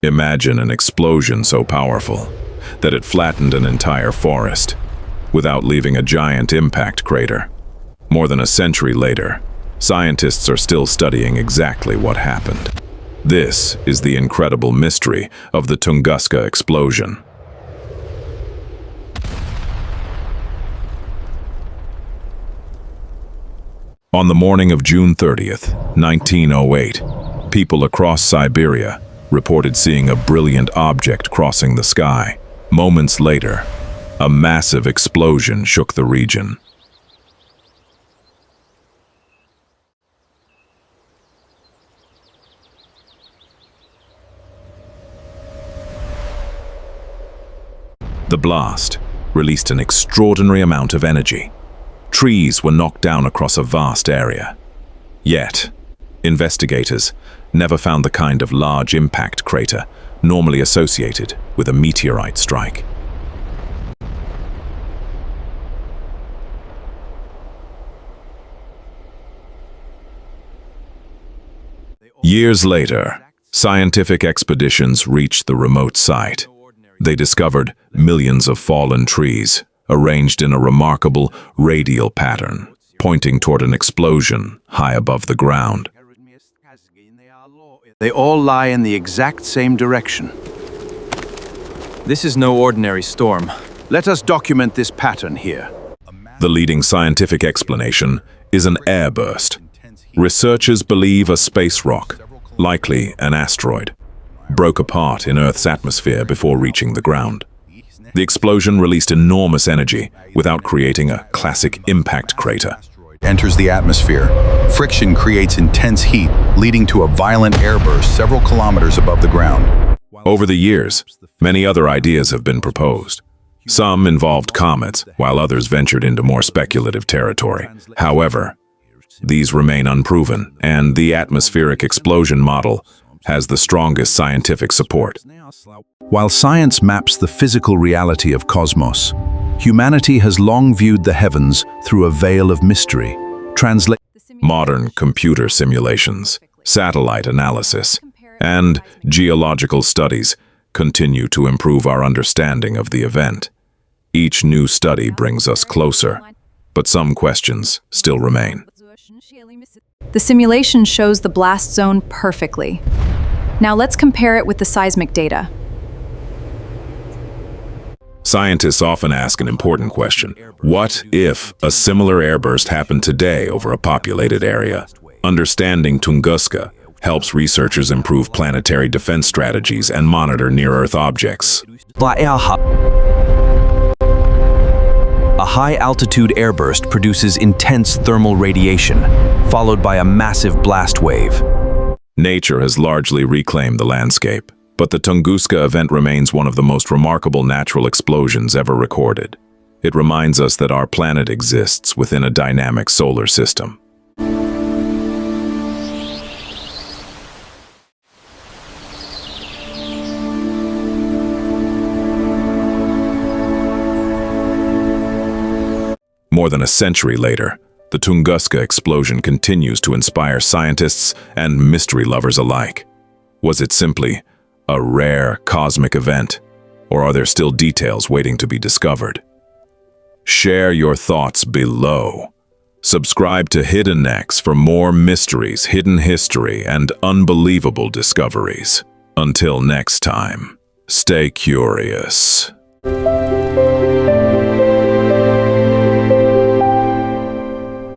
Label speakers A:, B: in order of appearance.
A: Imagine an explosion so powerful that it flattened an entire forest, without leaving a giant impact crater. More than a century later, scientists are still studying exactly what happened. This is the incredible mystery of the Tunguska explosion. On the morning of June 30th, 1908, people across Siberia reported seeing a brilliant object crossing the sky. Moments later, a massive explosion shook the region. The blast released an extraordinary amount of energy. Trees were knocked down across a vast area. Yet, investigators never found the kind of large impact crater normally associated with a meteorite strike. Years later, scientific expeditions reached the remote site. They discovered millions of fallen trees, arranged in a remarkable radial pattern, pointing toward an explosion high above the ground.
B: They all lie in the exact same direction.
C: This is no ordinary storm.
B: Let us document this pattern here.
A: The leading scientific explanation is an airburst. Researchers believe a space rock, likely an asteroid, broke apart in Earth's atmosphere before reaching the ground. The explosion released enormous energy without creating a classic impact crater.
D: Enters the atmosphere. Friction creates intense heat, leading to a violent airburst several kilometers above the ground.
A: Over the years, many other ideas have been proposed. Some involved comets, while others ventured into more speculative territory. However, these remain unproven, and the atmospheric explosion model has the strongest scientific support.
D: While science maps the physical reality of cosmos, humanity has long viewed the heavens through a veil of mystery.
A: Modern computer simulations, satellite analysis, and geological studies continue to improve our understanding of the event. Each new study brings us closer, but some questions still remain.
E: The simulation shows the blast zone perfectly. Now let's compare it with the seismic data.
A: Scientists often ask an important question. What if a similar airburst happened today over a populated area? Understanding Tunguska helps researchers improve planetary defense strategies and monitor near-Earth objects.
F: A high-altitude airburst produces intense thermal radiation, followed by a massive blast wave.
A: Nature has largely reclaimed the landscape, but the Tunguska event remains one of the most remarkable natural explosions ever recorded. It reminds us that our planet exists within a dynamic solar system. More than a century later, the Tunguska explosion continues to inspire scientists and mystery lovers alike. Was it simply a rare cosmic event, or are there still details waiting to be discovered? Share your thoughts below. Subscribe to HiddenNex for more mysteries, hidden history, and unbelievable discoveries. Until next time, stay curious.